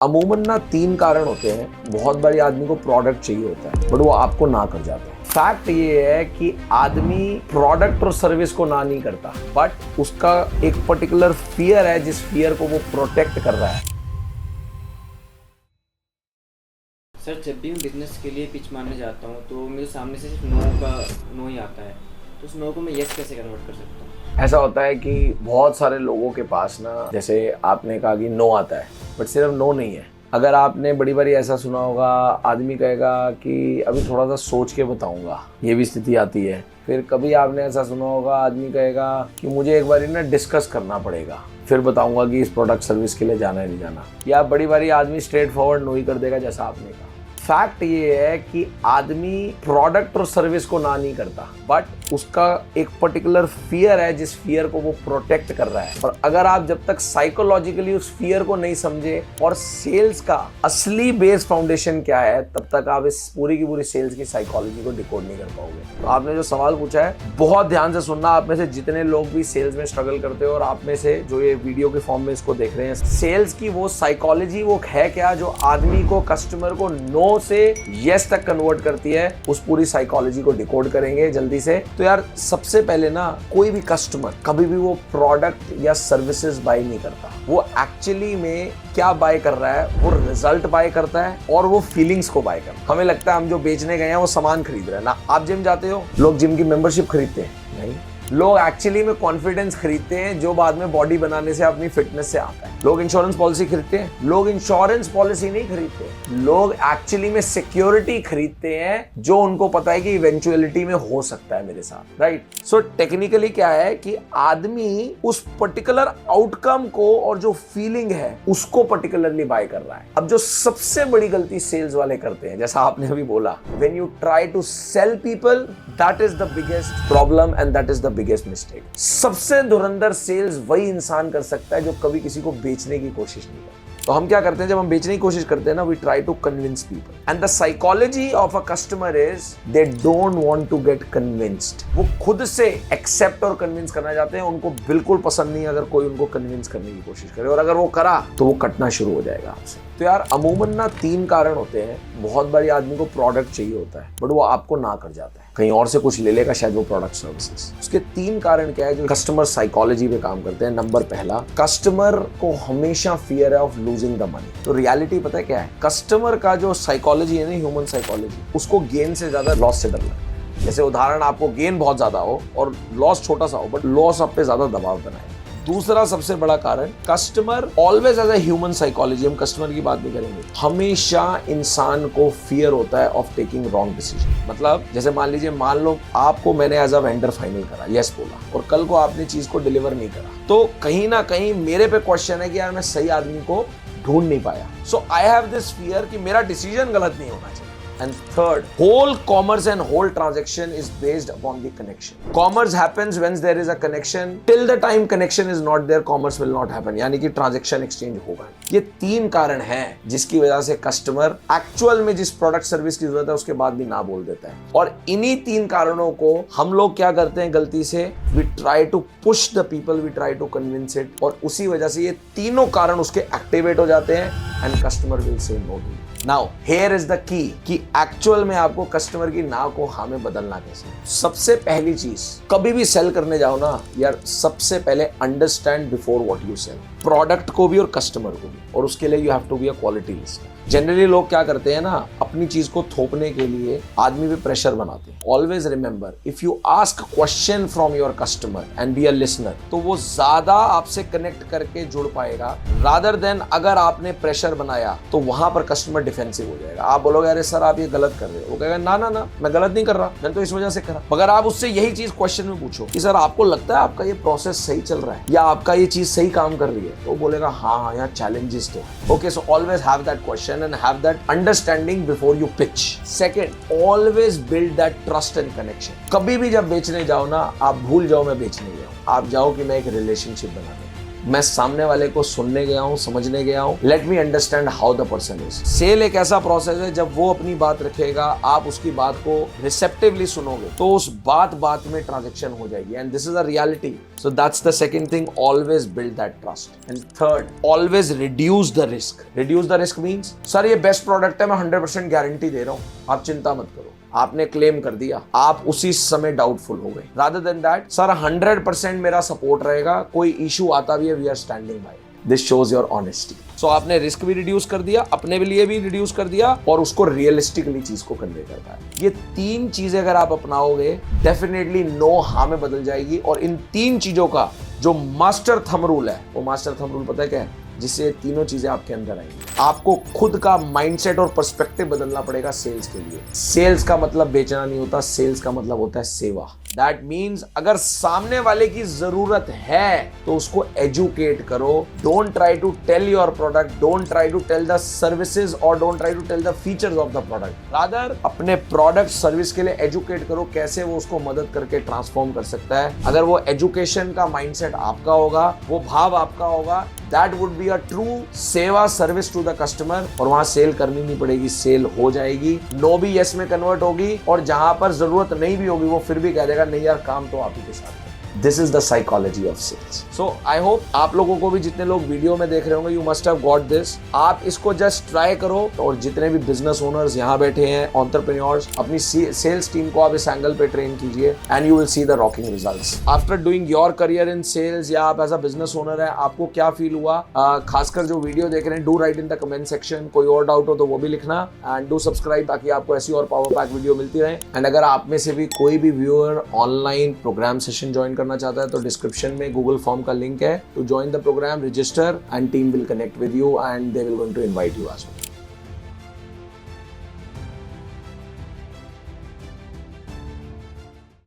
अमूमन ना 3 कारण होते हैं। बहुत बारी आदमी को प्रोडक्ट चाहिए होता है बट वो आपको ना कर जाता है। फैक्ट ये है कि आदमी प्रोडक्ट और सर्विस को ना नहीं करता बट उसका एक पर्टिकुलर फियर है जिस फियर को वो प्रोटेक्ट कर रहा है। सर, जब भी मैं बिजनेस के लिए पिच मारने जाता हूँ तो मेरे सामने से सिर्फ नो ही आता है, तो उस नो को मैं यस कैसे कन्वर्ट कर सकता हूँ? ऐसा होता है कि बहुत सारे लोगों के पास ना, जैसे आपने कहा कि नो आता है बट सिर्फ नो नहीं है। अगर आपने बड़ी बारी ऐसा सुना होगा, आदमी कहेगा कि अभी थोड़ा सा सोच के बताऊंगा, ये भी स्थिति आती है। फिर कभी आपने ऐसा सुना होगा, आदमी कहेगा कि मुझे एक बारी ना डिस्कस करना पड़ेगा, फिर बताऊंगा कि इस प्रोडक्ट सर्विस के लिए जाना है नहीं जाना। या बड़ी बारी आदमी स्ट्रेट फॉरवर्ड नो ही कर देगा, जैसा आपने कहा। फैक्ट ये है कि आदमी प्रोडक्ट और सर्विस को ना नहीं करता बट उसका एक पर्टिकुलर फियर है जिस फियर को वो प्रोटेक्ट कर रहा है। और अगर आप जब तक साइकोलॉजिकली उस फियर को नहीं समझे और सेल्स का असली बेस फाउंडेशन क्या है, तब तक आप इस पूरी की पूरी सेल्स की साइकोलॉजी को डिकोड नहीं कर पाओगे। तो आपने जो सवाल पूछा है बहुत ध्यान से सुनना। आप में से जितने लोग भी सेल्स में स्ट्रगल करते हो और आप में से जो ये वीडियो के फॉर्म में इसको देख रहे हैं, सेल्स की वो साइकोलॉजी वो है क्या जो आदमी को, कस्टमर को नो से यस तक कन्वर्ट करती है, उस पूरी साइकोलॉजी को डिकोड करेंगे जल्दी से। तो यार सबसे पहले ना, कोई भी कस्टमर कभी भी वो प्रोडक्ट या सर्विसेज बाय नहीं करता। वो एक्चुअली में क्या बाय कर रहा है, वो रिजल्ट बाय करता है और वो फीलिंग्स को बाय करता है। हमें लगता है हम जो बेचने गए हैं वो सामान खरीद रहे हैं ना। आप जिम जाते हो, लोग जिम की मेंबरशिप खरीदते हैं? नहीं। लोग एक्चुअली में कॉन्फिडेंस खरीदते हैं जो बाद में बॉडी बनाने से, अपनी फिटनेस से आता है। लोग इंश्योरेंस पॉलिसी खरीदते हैं? लोग इंश्योरेंस पॉलिसी नहीं खरीदते, लोग एक्चुअली में सिक्योरिटी खरीदते हैं जो उनको पता है कि इवेंचुअलिटी में हो सकता है मेरे साथ, राइट? सो टेक्निकली क्या है कि आदमी उस पर्टिकुलर आउटकम को और जो फीलिंग है उसको पर्टिकुलरली बाय कर रहा है। अब जो सबसे बड़ी गलती सेल्स वाले करते हैं, जैसा आपने अभी बोला, when you try to sell people, that is the biggest problem and that is the biggest mistake. सबसे धुरंधर सेल्स वही इंसान कर सकता है जो कभी किसी को बेचने की कोशिश नहीं करता। तो हम क्या करते हैं, जब हम बेचने की कोशिश करते हैं ना, we try to convince people and the psychology of a customer is they don't want to get convinced. वो खुद से एक्सेप्ट और कन्विंस करना चाहते हैं। उनको बिल्कुल पसंद नहीं अगर कोई उनको कन्विंस करने की कोशिश करे, और अगर वो करा तो वो कटना शुरू हो जाएगा आपसे। तो यार अमूमन ना 3 कारण होते हैं। बहुत बारी आदमी को प्रोडक्ट चाहिए होता है बट वो आपको ना कर जाता है, कहीं और से कुछ ले लेगा शायद वो प्रोडक्ट सर्विसेज। उसके 3 कारण क्या है जो कस्टमर साइकोलॉजी पे काम करते हैं। नंबर पहला, कस्टमर को हमेशा फियर है ऑफ लूजिंग द मनी। तो रियलिटी पता है क्या है, कस्टमर का जो साइकोलॉजी है ना, ह्यूमन साइकोलॉजी, उसको गेन से ज्यादा लॉस से डर लगता है। जैसे उदाहरण, आपको गेन बहुत ज्यादा हो और लॉस छोटा सा हो बट लॉस आप पे ज्यादा दबाव बनाए। दूसरा सबसे बड़ा कारण, customer always as a human psychology, हम कस्टमर की बात भी करेंगे, हमेशा इंसान को फियर होता है ऑफ टेकिंग रॉन्ग डिसीजन। मतलब जैसे मान लीजिए, मान लो आपको मैंने एज अ वेंडर फाइनल करा, यस बोला, और कल को आपने चीज को डिलीवर नहीं करा, तो कहीं ना कहीं मेरे पे क्वेश्चन है कि यार मैं सही आदमी को ढूंढ नहीं पाया। सो आई हैव दिस फियर कि मेरा डिसीजन गलत नहीं होना चाहिए। And third, whole commerce and whole transaction is based upon the connection. Commerce happens when there is a connection. Till the time connection is not there, commerce will not happen. यानी कि transaction exchange होगा। ये 3 कारण हैं जिसकी वजह से customer actual में जिस प्रोडक्ट सर्विस की जरूरत है उसके बाद भी ना बोल देता है। और इन्हीं 3 कारणों को हम लोग क्या करते हैं गलती से, we try to push the people, we try to convince it, और उसी वजह से ये तीनों कारण उसके एक्टिवेट हो जाते हैं and customer will say no to you. Now, here is the key कि एक्चुअल में आपको कस्टमर की ना को हाँ में बदलना कैसे। सबसे पहली चीज, कभी भी सेल करने जाओ ना यार, सबसे पहले understand before what you sell, product को भी और कस्टमर को भी, और उसके लिए you have to be a quality list. Generally लोग क्या करते हैं ना, अपनी चीज को थोपने के लिए आदमी पे प्रेशर बनाते हैं। Always remember, if you ask question from your customer and be a listener, तो वो ज्यादा आपसे कनेक्ट करके जुड़ पाएगा, रादर देन अगर आपने प्रेशर बनाया तो वहां पर कस्टमर डिफेंसिव हो जाएगा। आप बोलोगे अरे सर आप ये गलत कर रहे हो, वो कहेगा ना ना ना, मैं गलत नहीं कर रहा, मैंने तो इस वजह से करा। मगर आप उससे यही चीज क्वेश्चन में पूछो कि सर आपको लगता है आपका ये प्रोसेस सही चल रहा है या आपका ये चीज सही काम कर रही है, तो बोलेगा हाँ यहाँ चैलेंजेस तो। Okay, so always have that question and have that understanding before you pitch. Second, always build that trust and connection. कभी भी जब बेचने जाओ ना, आप भूल जाओ मैं बेचने गया हूँ, आप जाओ कि मैं एक रिलेशनशिप बनाने। मैं सामने वाले को सुनने गया हूँ, समझने गया हूँ, let me understand how the person is. Sell एक ऐसा प्रोसेस है जब वो अपनी बात रखेगा, आप उसकी बात को रिसेप्टिवली सुनोगे तो उस बात में ट्रांजैक्शन हो जाएगी, and this is a reality. So that's the second thing, always build that trust. And third, always reduce the risk. Reduce the risk means sir ये बेस्ट प्रोडक्ट है, मैं 100% गारंटी दे रहा हूँ, आप चिंता मत करो। आपने क्लेम कर दिया, आप उसी समय डाउटफुल हो गए। रादर देन दैट, सर 100% मेरा सपोर्ट रहेगा, कोई इशू आता भी है, we are standing by. This shows your honesty. So आपने रिस्क भी रिड्यूस कर दिया, अपने लिए भी रिड्यूस कर दिया, और उसको रियलिस्टिकली चीज को कन्वे करता है। ये 3 चीजें अगर आप अपनाओगे, डेफिनेटली नो हाँ में बदल जाएगी। और इन 3 चीजों का जो मास्टर थंब रूल है, वो मास्टर थंब रूल पता है क्या है? जिससे ये तीनों चीजें आपके अंदर आएंगी। आपको खुद का माइंडसेट और पर्सपेक्टिव बदलना पड़ेगा सेल्स के लिए। सेल्स का मतलब बेचना नहीं होता, सेल्स का मतलब होता है सेवा। दैट मीन्स अगर सामने वाले की जरूरत है तो उसको एजुकेट करो। Don't try to tell your product, don't try to tell the services, और don't try to tell the features of the product. Rather अपने प्रोडक्ट सर्विस के लिए एजुकेट करो, कैसे वो उसको मदद करके ट्रांसफॉर्म कर सकता है। अगर वो एजुकेशन का माइंडसेट आपका होगा, वो भाव आपका होगा, that would be a true सेवा सर्विस टू द कस्टमर। और वहां सेल करनी नहीं पड़ेगी, सेल हो जाएगी। नो भी यस में कन्वर्ट होगी, और जहां पर जरूरत नहीं भी होगी वो फिर भी कह देगा नहीं यार, काम तो आप ही के साथ है। This is the psychology of sales. So I hope आप लोगों को भी, जितने लोग वीडियो में देख रहे होंगे, you must have got this. आप इसको जस्ट ट्राई करो, और जितने भी बिजनेस ओनर्स यहाँ बैठे हैं, एंटरप्रेन्योर्स, अपनी सेल्स टीम को आप इस एंगल पे ट्रेन कीजिए, and you will see the rocking results. After doing your career in sales, या आप एज अ बिजनेस ओनर है, आपको क्या फील हुआ? खासकर जो वीडियो देख रहे हैं, do right in the comment section. कोई और डाउट हो तो वो भी लिखना, एंड डू सब्सक्राइब, ताकि आपको ऐसी और पावर पैक वीडियो मिलती रहे। एंड अगर आप में से भी कोई भी viewer online program session join करना चाहता है तो डिस्क्रिप्शन में गूगल फॉर्म का लिंक है to join the program, register, and team will connect with you, and they will going to invite you as well.